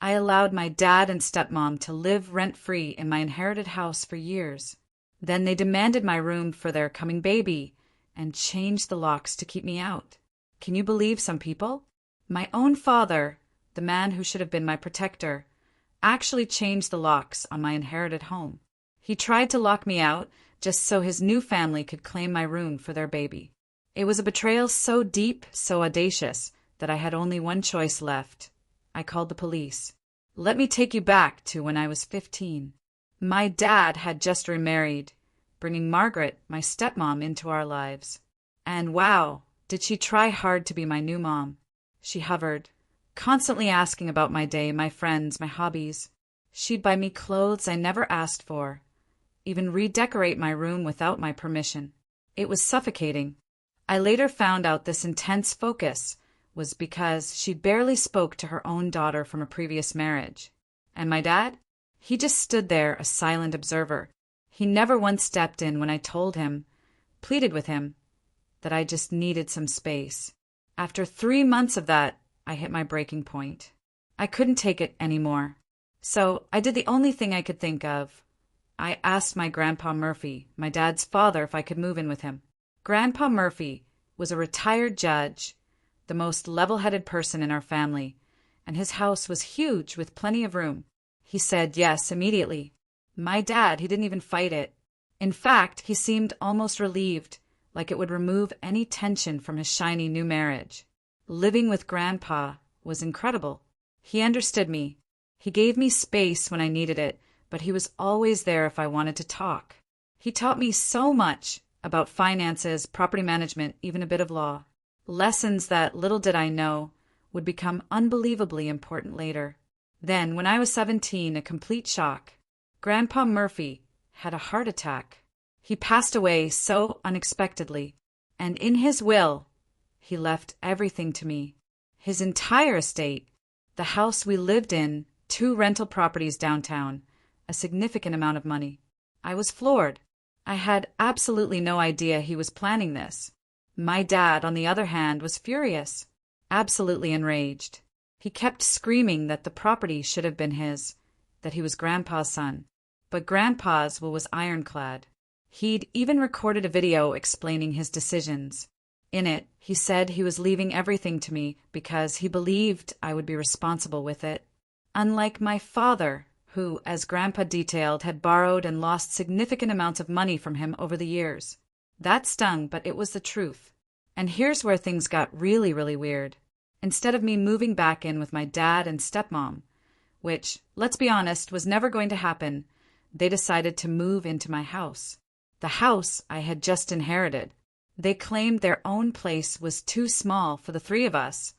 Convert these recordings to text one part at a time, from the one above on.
I allowed my dad and stepmom to live rent-free in my inherited house for years. Then they demanded my room for their coming baby and changed the locks to keep me out. Can you believe some people? My own father, the man who should have been my protector, actually changed the locks on my inherited home. He tried to lock me out just so his new family could claim my room for their baby. It was a betrayal so deep, so audacious, that I had only one choice left. I called the police. Let me take you back to when I was 15. My dad had just remarried, bringing Margaret, my stepmom, into our lives. And wow, did she try hard to be my new mom. She hovered, constantly asking about my day, my friends, my hobbies. She'd buy me clothes I never asked for, even redecorate my room without my permission. It was suffocating. I later found out this intense focus was because she barely spoke to her own daughter from a previous marriage. And my dad? He just stood there, a silent observer. He never once stepped in when I told him, pleaded with him, that I just needed some space. After 3 months of that, I hit my breaking point. I couldn't take it anymore. So I did the only thing I could think of. I asked my Grandpa Murphy, my dad's father, if I could move in with him. Grandpa Murphy was a retired judge, the most level-headed person in our family, and his house was huge with plenty of room. He said yes immediately. My dad, he didn't even fight it. In fact, he seemed almost relieved, like it would remove any tension from his shiny new marriage. Living with Grandpa was incredible. He understood me. He gave me space when I needed it, but he was always there if I wanted to talk. He taught me so much about finances, property management, even a bit of law. Lessons that, little did I know, would become unbelievably important later. Then, when I was 17, a complete shock. Grandpa Murphy had a heart attack. He passed away so unexpectedly, and in his will, he left everything to me. His entire estate, the house we lived in, 2 rental properties downtown, a significant amount of money. I was floored. I had absolutely no idea he was planning this. My dad, on the other hand, was furious, absolutely enraged. He kept screaming that the property should have been his, that he was Grandpa's son. But Grandpa's will was ironclad. He'd even recorded a video explaining his decisions. In it, he said he was leaving everything to me because he believed I would be responsible with it. Unlike my father, who, as Grandpa detailed, had borrowed and lost significant amounts of money from him over the years. That stung, but it was the truth. And here's where things got really, really weird. Instead of me moving back in with my dad and stepmom, which, let's be honest, was never going to happen, they decided to move into my house. The house I had just inherited. They claimed their own place was too small for the 3 of us,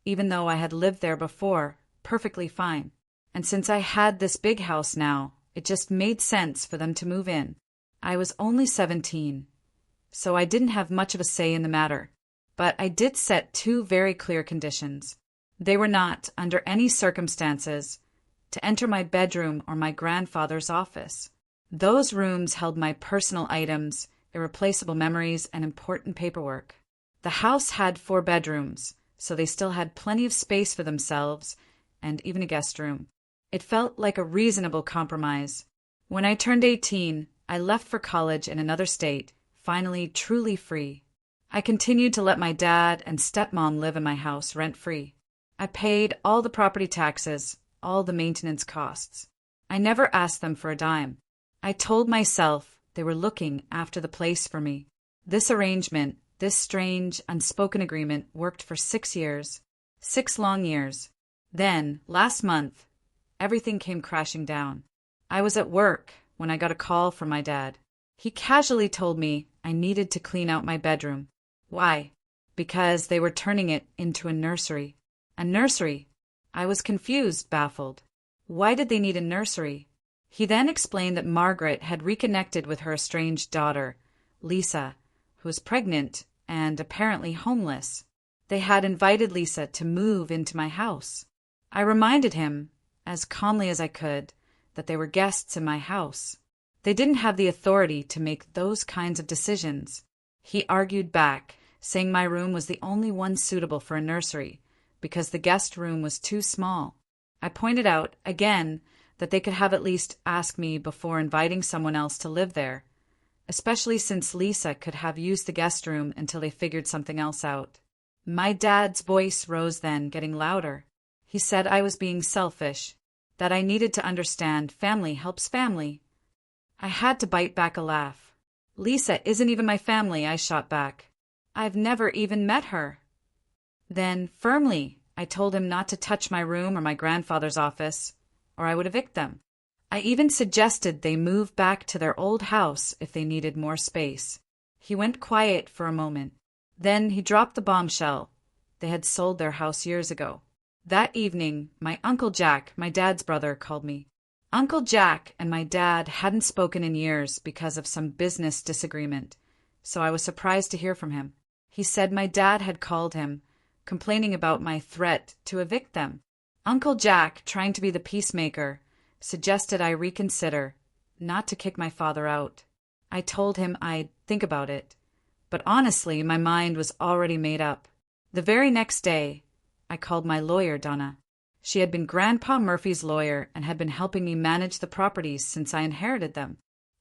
even though I had lived there before, perfectly fine. And since I had this big house now, it just made sense for them to move in. I was only 17, so I didn't have much of a say in the matter. But I did set 2 very clear conditions. They were not, under any circumstances, to enter my bedroom or my grandfather's office. Those rooms held my personal items, irreplaceable memories, and important paperwork. The house had 4 bedrooms, so they still had plenty of space for themselves, and even a guest room. It felt like a reasonable compromise. When I turned 18, I left for college in another state, finally truly free. I continued to let my dad and stepmom live in my house rent-free. I paid all the property taxes, all the maintenance costs. I never asked them for a dime. I told myself they were looking after the place for me. This arrangement, this strange, unspoken agreement, worked for 6 years. 6 long years. Then, last month, everything came crashing down. I was at work when I got a call from my dad. He casually told me I needed to clean out my bedroom. Why? Because they were turning it into a nursery. A nursery? I was confused, baffled. Why did they need a nursery? He then explained that Margaret had reconnected with her estranged daughter, Lisa, who was pregnant and apparently homeless. They had invited Lisa to move into my house. I reminded him, as calmly as I could, that they were guests in my house. They didn't have the authority to make those kinds of decisions. He argued back, saying my room was the only one suitable for a nursery, because the guest room was too small. I pointed out, again, that they could have at least asked me before inviting someone else to live there, especially since Lisa could have used the guest room until they figured something else out. My dad's voice rose then, getting louder. He said I was being selfish, that I needed to understand family helps family. I had to bite back a laugh. Lisa isn't even my family, I shot back. I've never even met her. Then, firmly, I told him not to touch my room or my grandfather's office, or I would evict them. I even suggested they move back to their old house if they needed more space. He went quiet for a moment. Then he dropped the bombshell. They had sold their house years ago. That evening, my Uncle Jack, my dad's brother, called me. Uncle Jack and my dad hadn't spoken in years because of some business disagreement, so I was surprised to hear from him. He said my dad had called him, complaining about my threat to evict them. Uncle Jack, trying to be the peacemaker, suggested I reconsider, not to kick my father out. I told him I'd think about it, but honestly, my mind was already made up. The very next day, I called my lawyer, Donna. She had been Grandpa Murphy's lawyer and had been helping me manage the properties since I inherited them.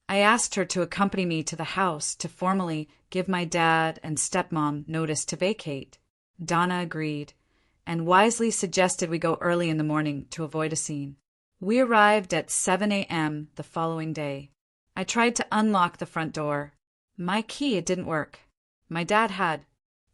I asked her to accompany me to the house to formally give my dad and stepmom notice to vacate. Donna agreed, and wisely suggested we go early in the morning to avoid a scene. We arrived at 7 a.m. the following day. I tried to unlock the front door. My key, it didn't work. My dad had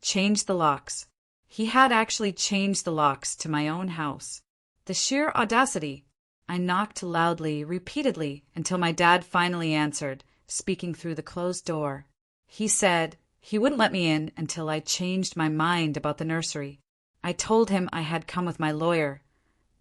changed the locks. He had actually changed the locks to my own house. The sheer audacity. I knocked loudly, repeatedly, until my dad finally answered, speaking through the closed door. He said he wouldn't let me in until I changed my mind about the nursery. I told him I had come with my lawyer,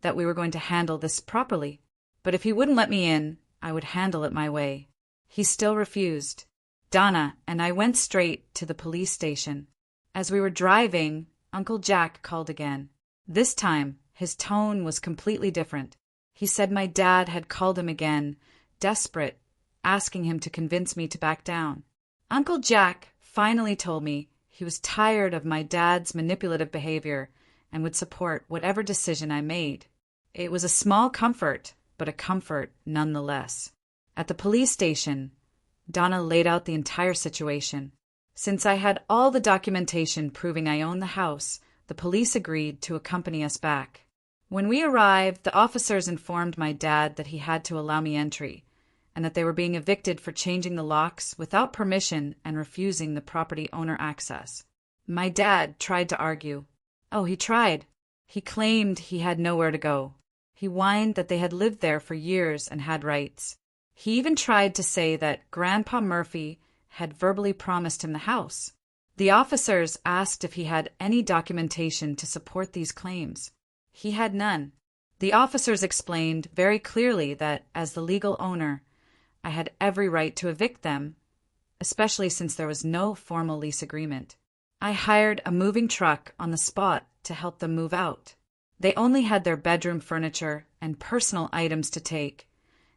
that we were going to handle this properly, but if he wouldn't let me in, I would handle it my way. He still refused. Donna and I went straight to the police station. As we were driving, Uncle Jack called again. This time, his tone was completely different. He said my dad had called him again, desperate, asking him to convince me to back down. Uncle Jack finally told me he was tired of my dad's manipulative behavior and would support whatever decision I made. It was a small comfort, but a comfort nonetheless. At the police station, Donna laid out the entire situation. Since I had all the documentation proving I owned the house, the police agreed to accompany us back. When we arrived, the officers informed my dad that he had to allow me entry, and that they were being evicted for changing the locks without permission and refusing the property owner access. My dad tried to argue. Oh, he tried. He claimed he had nowhere to go. He whined that they had lived there for years and had rights. He even tried to say that Grandpa Murphy had verbally promised him the house. The officers asked if he had any documentation to support these claims. He had none. The officers explained very clearly that, as the legal owner, I had every right to evict them, especially since there was no formal lease agreement. I hired a moving truck on the spot to help them move out. They only had their bedroom furniture and personal items to take,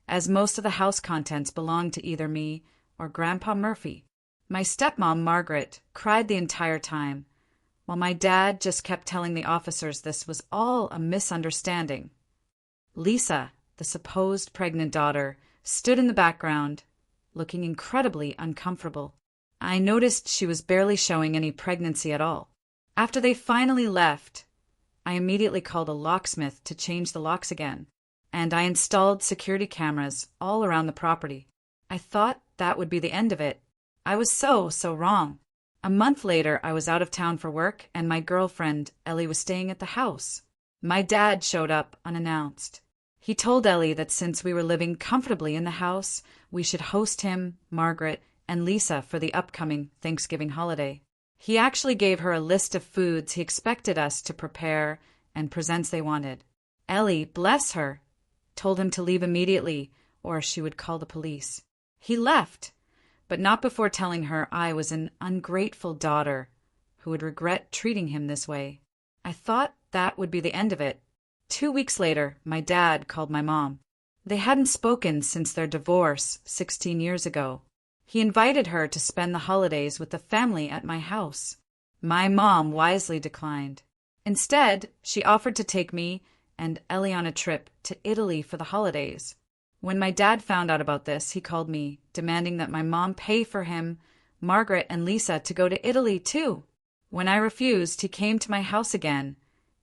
as most of the house contents belonged to either me or Grandpa Murphy. My stepmom, Margaret, cried the entire time, while my dad just kept telling the officers this was all a misunderstanding. Lisa, the supposed pregnant daughter, stood in the background, looking incredibly uncomfortable. I noticed she was barely showing any pregnancy at all. After they finally left, I immediately called a locksmith to change the locks again, and I installed security cameras all around the property. I thought that would be the end of it. I was so wrong. A month later, I was out of town for work, and my girlfriend, Ellie, was staying at the house. My dad showed up unannounced. He told Ellie that since we were living comfortably in the house, we should host him, Margaret, and Lisa for the upcoming Thanksgiving holiday. He actually gave her a list of foods he expected us to prepare and presents they wanted. Ellie, bless her, told him to leave immediately or she would call the police. He left, but not before telling her I was an ungrateful daughter who would regret treating him this way. I thought that would be the end of it. 2 weeks later, my dad called my mom. They hadn't spoken since their divorce 16 years ago. He invited her to spend the holidays with the family at my house. My mom wisely declined. Instead, she offered to take me and Ellie on a trip to Italy for the holidays. When my dad found out about this, he called me, demanding that my mom pay for him, Margaret, and Lisa to go to Italy too. When I refused, he came to my house again,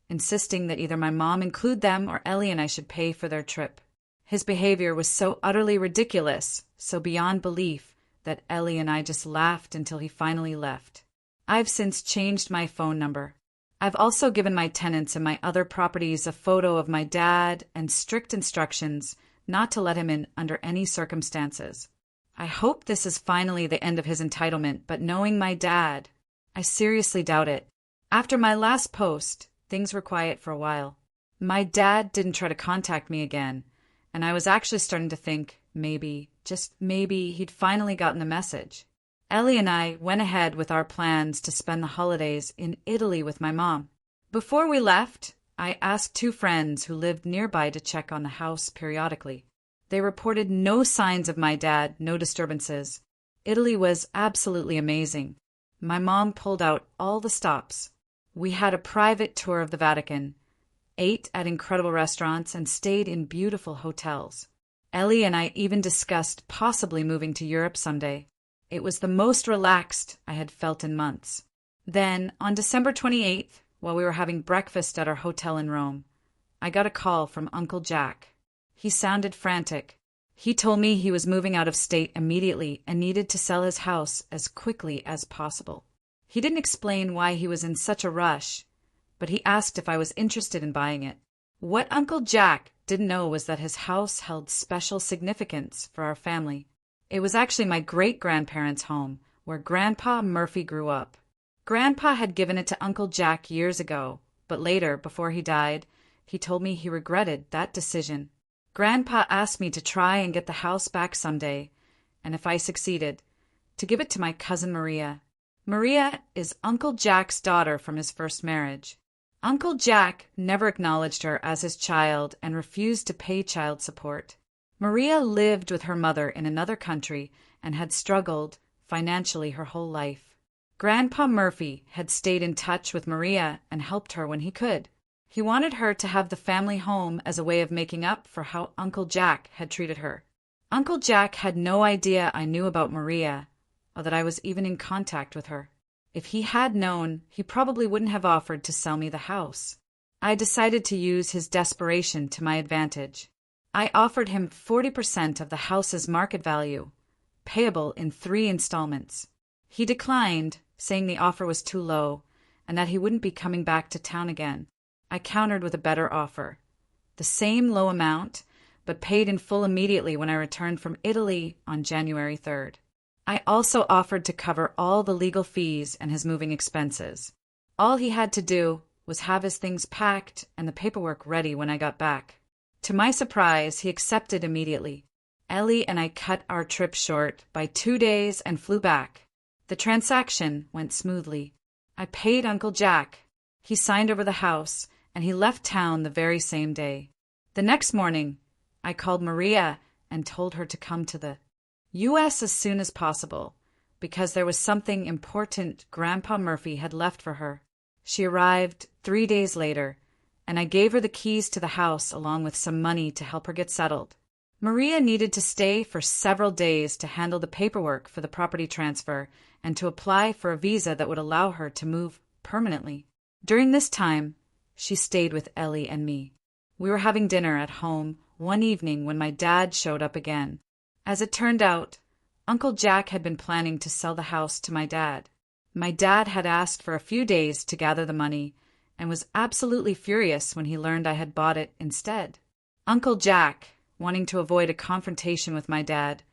insisting that either my mom include them or Ellie and I should pay for their trip. His behavior was so utterly ridiculous, so beyond belief, that Ellie and I just laughed until he finally left. I've since changed my phone number. I've also given my tenants in my other properties a photo of my dad and strict instructions not to let him in under any circumstances. I hope this is finally the end of his entitlement, but knowing my dad, I seriously doubt it. After my last post, things were quiet for a while. My dad didn't try to contact me again, and I was actually starting to think maybe, just maybe, he'd finally gotten the message. Ellie and I went ahead with our plans to spend the holidays in Italy with my mom. Before we left, I asked two friends who lived nearby to check on the house periodically. They reported no signs of my dad, no disturbances. Italy was absolutely amazing. My mom pulled out all the stops. We had a private tour of the Vatican, ate at incredible restaurants, and stayed in beautiful hotels. Ellie and I even discussed possibly moving to Europe someday. It was the most relaxed I had felt in months. Then, on December 28th, while we were having breakfast at our hotel in Rome, I got a call from Uncle Jack. He sounded frantic. He told me he was moving out of state immediately and needed to sell his house as quickly as possible. He didn't explain why he was in such a rush, but he asked if I was interested in buying it. What Uncle Jack didn't know was that his house held special significance for our family. It was actually my great-grandparents' home, where Grandpa Murphy grew up. Grandpa had given it to Uncle Jack years ago, but later, before he died, he told me he regretted that decision. Grandpa asked me to try and get the house back someday, and if I succeeded, to give it to my cousin Maria. Maria is Uncle Jack's daughter from his first marriage. Uncle Jack never acknowledged her as his child and refused to pay child support. Maria lived with her mother in another country and had struggled financially her whole life. Grandpa Murphy had stayed in touch with Maria and helped her when he could. He wanted her to have the family home as a way of making up for how Uncle Jack had treated her. Uncle Jack had no idea I knew about Maria, or that I was even in contact with her. If he had known, he probably wouldn't have offered to sell me the house. I decided to use his desperation to my advantage. I offered him 40% of the house's market value, payable in 3 installments. He declined, saying the offer was too low and that he wouldn't be coming back to town again. I countered with a better offer. The same low amount, but paid in full immediately when I returned from Italy on January 3rd. I also offered to cover all the legal fees and his moving expenses. All he had to do was have his things packed and the paperwork ready when I got back. To my surprise, he accepted immediately. Ellie and I cut our trip short by 2 days and flew back. The transaction went smoothly. I paid Uncle Jack. He signed over the house, and he left town the very same day. The next morning, I called Maria and told her to come to the U.S. as soon as possible, because there was something important Grandpa Murphy had left for her. She arrived 3 days later, and I gave her the keys to the house along with some money to help her get settled. Maria needed to stay for several days to handle the paperwork for the property transfer and to apply for a visa that would allow her to move permanently. During this time, she stayed with Ellie and me. We were having dinner at home one evening when my dad showed up again. As it turned out, Uncle Jack had been planning to sell the house to my dad. My dad had asked for a few days to gather the money and was absolutely furious when he learned I had bought it instead. Uncle Jack, wanting to avoid a confrontation with my dad,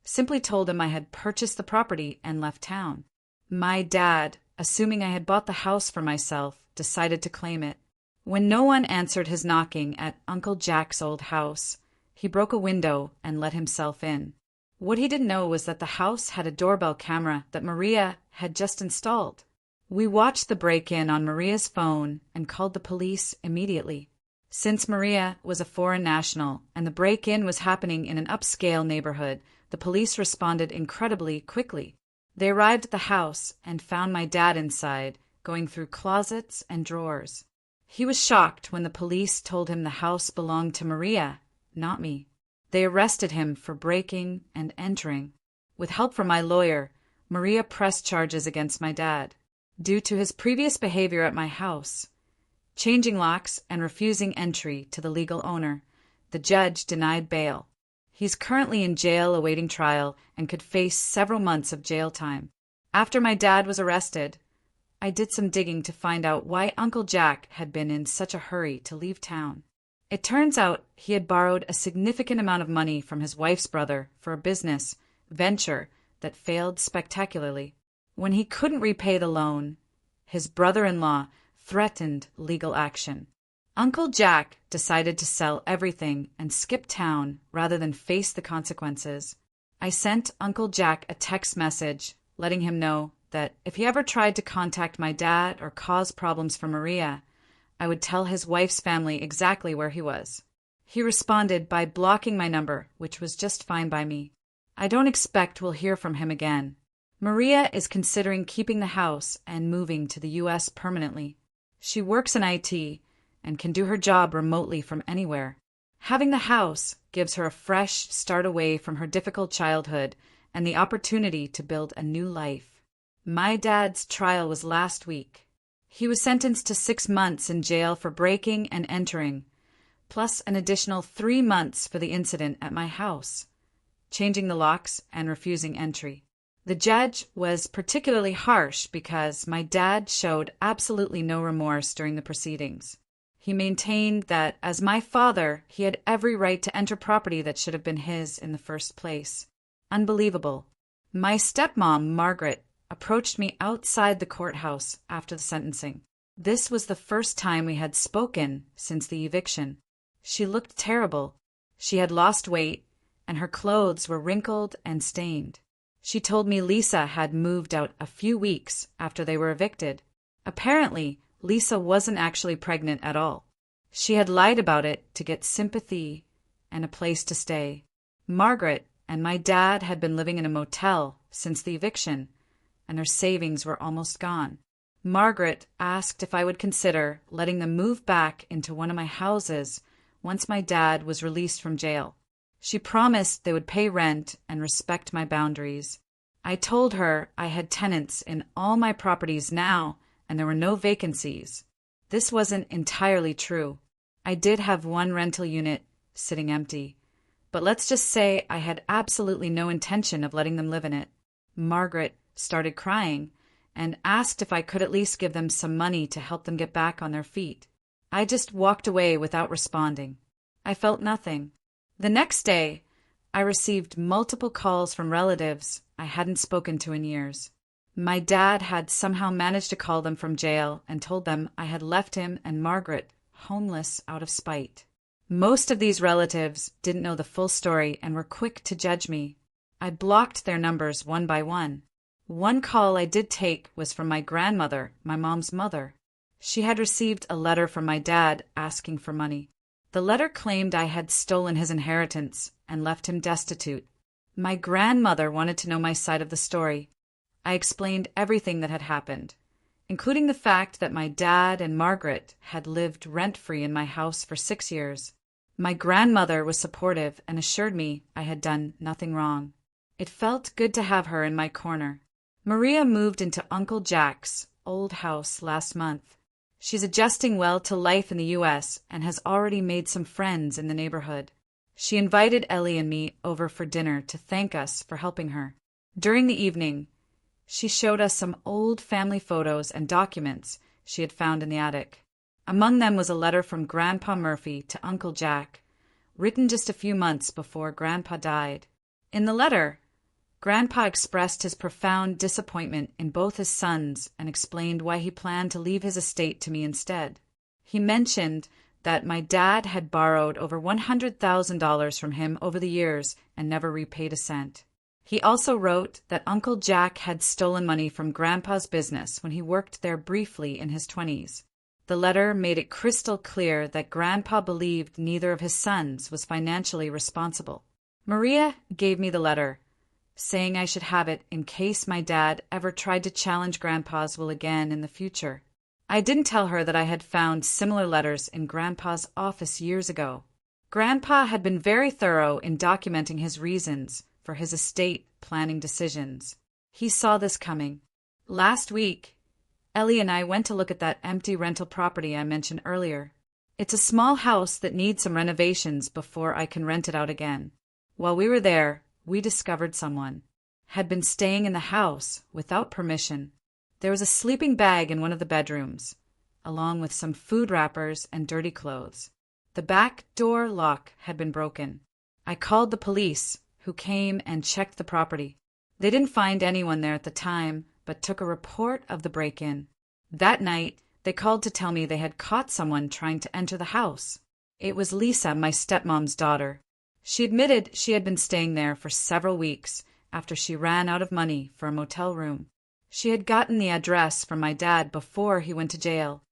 simply told him I had purchased the property and left town. My dad, assuming I had bought the house for myself, decided to claim it. When no one answered his knocking at Uncle Jack's old house, he broke a window and let himself in. What he didn't know was that the house had a doorbell camera that Maria had just installed. We watched the break-in on Maria's phone and called the police immediately. Since Maria was a foreign national and the break-in was happening in an upscale neighborhood, the police responded incredibly quickly. They arrived at the house and found my dad inside, going through closets and drawers. He was shocked when the police told him the house belonged to Maria, not me. They arrested him for breaking and entering. With help from my lawyer, Maria pressed charges against my dad. Due to his previous behavior at my house, changing locks and refusing entry to the legal owner, the judge denied bail. He's currently in jail awaiting trial and could face several months of jail time. After my dad was arrested, I did some digging to find out why Uncle Jack had been in such a hurry to leave town. It turns out he had borrowed a significant amount of money from his wife's brother for a business venture that failed spectacularly. When he couldn't repay the loan, his brother-in-law threatened legal action. Uncle Jack decided to sell everything and skip town rather than face the consequences. I sent Uncle Jack a text message letting him know that if he ever tried to contact my dad or cause problems for Maria, I would tell his wife's family exactly where he was. He responded by blocking my number, which was just fine by me. I don't expect we'll hear from him again. Maria is considering keeping the house and moving to the U.S. permanently. She works in IT and can do her job remotely from anywhere. Having the house gives her a fresh start away from her difficult childhood and the opportunity to build a new life. My dad's trial was last week. He was sentenced to 6 months in jail for breaking and entering, plus an additional 3 months for the incident at my house, changing the locks and refusing entry. The judge was particularly harsh because my dad showed absolutely no remorse during the proceedings. He maintained that, as my father, he had every right to enter property that should have been his in the first place. Unbelievable. My stepmom, Margaret, approached me outside the courthouse after the sentencing. This was the first time we had spoken since the eviction. She looked terrible. She had lost weight, and her clothes were wrinkled and stained. She told me Lisa had moved out a few weeks after they were evicted. Apparently, Lisa wasn't actually pregnant at all. She had lied about it to get sympathy and a place to stay. Margaret and my dad had been living in a motel since the eviction, and their savings were almost gone. Margaret asked if I would consider letting them move back into one of my houses once my dad was released from jail. She promised they would pay rent and respect my boundaries. I told her I had tenants in all my properties now and there were no vacancies. This wasn't entirely true. I did have one rental unit sitting empty, but let's just say I had absolutely no intention of letting them live in it. Margaret started crying and asked if I could at least give them some money to help them get back on their feet. I just walked away without responding. I felt nothing. The next day, I received multiple calls from relatives I hadn't spoken to in years. My dad had somehow managed to call them from jail and told them I had left him and Margaret homeless out of spite. Most of these relatives didn't know the full story and were quick to judge me. I blocked their numbers one by one. One call I did take was from my grandmother, my mom's mother. She had received a letter from my dad asking for money. The letter claimed I had stolen his inheritance and left him destitute. My grandmother wanted to know my side of the story. I explained everything that had happened, including the fact that my dad and Margaret had lived rent-free in my house for 6 years. My grandmother was supportive and assured me I had done nothing wrong. It felt good to have her in my corner. Maria moved into Uncle Jack's old house last month. She's adjusting well to life in the U.S. and has already made some friends in the neighborhood. She invited Ellie and me over for dinner to thank us for helping her. During the evening, she showed us some old family photos and documents she had found in the attic. Among them was a letter from Grandpa Murphy to Uncle Jack, written just a few months before Grandpa died. In the letter, Grandpa expressed his profound disappointment in both his sons and explained why he planned to leave his estate to me instead. He mentioned that my dad had borrowed over $100,000 from him over the years and never repaid a cent. He also wrote that Uncle Jack had stolen money from Grandpa's business when he worked there briefly in his 20s. The letter made it crystal clear that Grandpa believed neither of his sons was financially responsible. Maria gave me the letter, saying I should have it in case my dad ever tried to challenge Grandpa's will again in the future. I didn't tell her that I had found similar letters in Grandpa's office years ago. Grandpa had been very thorough in documenting his reasons for his estate planning decisions. He saw this coming. Last week, Ellie and I went to look at that empty rental property I mentioned earlier. It's a small house that needs some renovations before I can rent it out again. While we were there, we discovered someone had been staying in the house without permission. There was a sleeping bag in one of the bedrooms, along with some food wrappers and dirty clothes. The back door lock had been broken. I called the police, who came and checked the property. They didn't find anyone there at the time, but took a report of the break-in. That night, they called to tell me they had caught someone trying to enter the house. It was Lisa, my stepmom's daughter. She admitted she had been staying there for several weeks after she ran out of money for a motel room. She had gotten the address from my dad before he went to jail.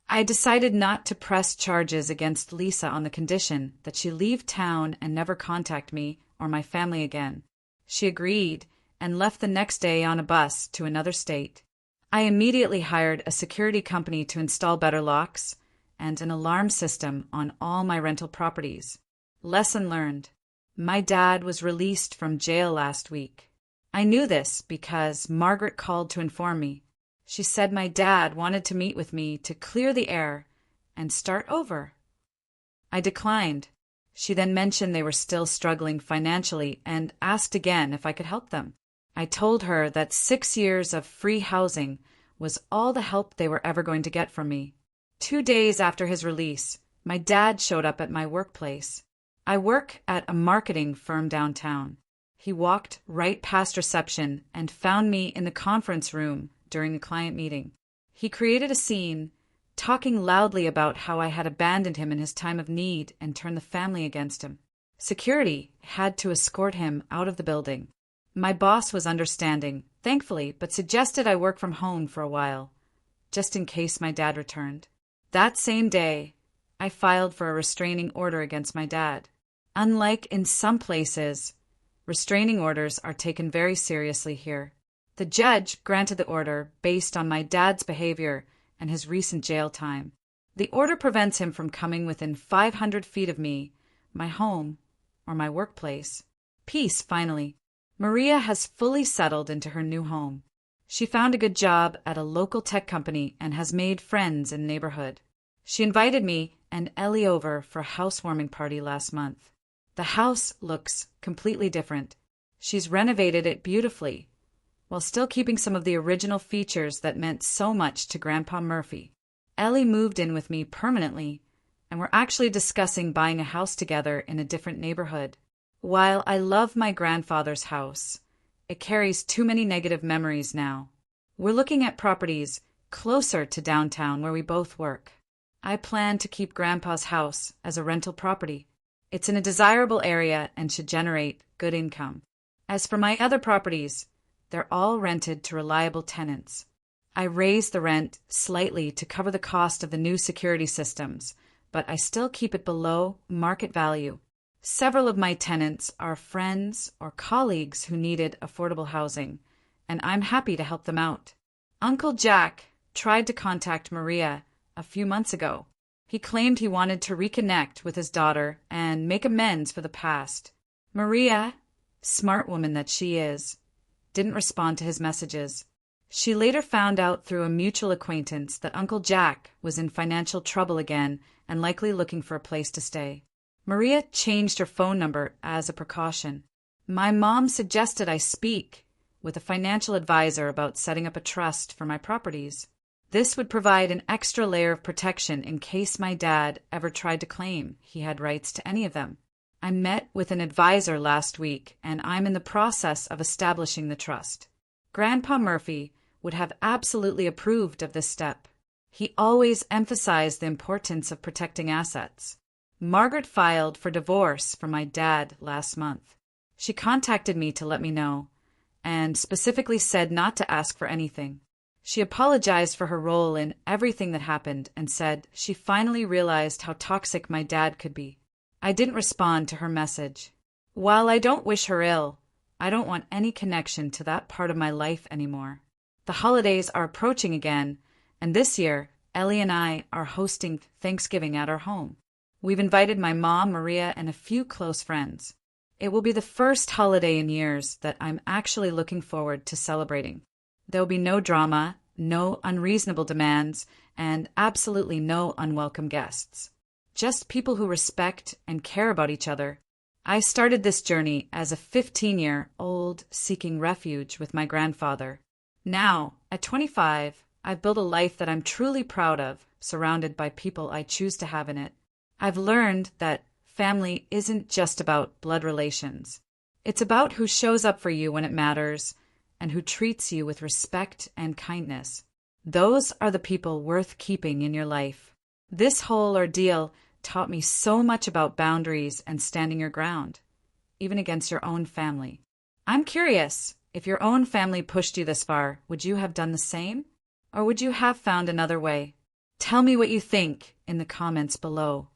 I decided not to press charges against Lisa on the condition that she leave town and never contact me or my family again. She agreed and left the next day on a bus to another state. I immediately hired a security company to install better locks and an alarm system on all my rental properties. Lesson learned. My dad was released from jail last week. I knew this because Margaret called to inform me. She said my dad wanted to meet with me to clear the air and start over. I declined. She then mentioned they were still struggling financially and asked again if I could help them. I told her that 6 years of free housing was all the help they were ever going to get from me. 2 days after his release, my dad showed up at my workplace. I work at a marketing firm downtown. He walked right past reception and found me in the conference room during a client meeting. He created a scene, talking loudly about how I had abandoned him in his time of need and turned the family against him. Security had to escort him out of the building. My boss was understanding, thankfully, but suggested I work from home for a while, just in case my dad returned. That same day, I filed for a restraining order against my dad. Unlike in some places, restraining orders are taken very seriously here. The judge granted the order based on my dad's behavior and his recent jail time. The order prevents him from coming within 500 feet of me, my home, or my workplace. Peace, finally. Maria has fully settled into her new home. She found a good job at a local tech company and has made friends in the neighborhood. She invited me and Ellie over for a housewarming party last month. The house looks completely different. She's renovated it beautifully, while still keeping some of the original features that meant so much to Grandpa Murphy. Ellie moved in with me permanently, and we're actually discussing buying a house together in a different neighborhood. While I love my grandfather's house, it carries too many negative memories now. We're looking at properties closer to downtown where we both work. I plan to keep Grandpa's house as a rental property. It's in a desirable area and should generate good income. As for my other properties, they're all rented to reliable tenants. I raised the rent slightly to cover the cost of the new security systems, but I still keep it below market value. Several of my tenants are friends or colleagues who needed affordable housing, and I'm happy to help them out. Uncle Jack tried to contact Maria a few months ago. He claimed he wanted to reconnect with his daughter and make amends for the past. Maria, smart woman that she is, didn't respond to his messages. She later found out through a mutual acquaintance that Uncle Jack was in financial trouble again and likely looking for a place to stay. Maria changed her phone number as a precaution. My mom suggested I speak with a financial advisor about setting up a trust for my properties. This would provide an extra layer of protection in case my dad ever tried to claim he had rights to any of them. I met with an advisor last week, and I'm in the process of establishing the trust. Grandpa Murphy would have absolutely approved of this step. He always emphasized the importance of protecting assets. Margaret filed for divorce from my dad last month. She contacted me to let me know, and specifically said not to ask for anything. She apologized for her role in everything that happened and said she finally realized how toxic my dad could be. I didn't respond to her message. While I don't wish her ill, I don't want any connection to that part of my life anymore. The holidays are approaching again, and this year Ellie and I are hosting Thanksgiving at our home. We've invited my mom, Maria, and a few close friends. It will be the first holiday in years that I'm actually looking forward to celebrating. There'll be no drama, no unreasonable demands, and absolutely no unwelcome guests. Just people who respect and care about each other. I started this journey as a 15-year-old seeking refuge with my grandfather. Now, at 25, I've built a life that I'm truly proud of, surrounded by people I choose to have in it. I've learned that family isn't just about blood relations. It's about who shows up for you when it matters and who treats you with respect and kindness. Those are the people worth keeping in your life. This whole ordeal taught me so much about boundaries and standing your ground, even against your own family. I'm curious, if your own family pushed you this far, would you have done the same? Or would you have found another way? Tell me what you think in the comments below.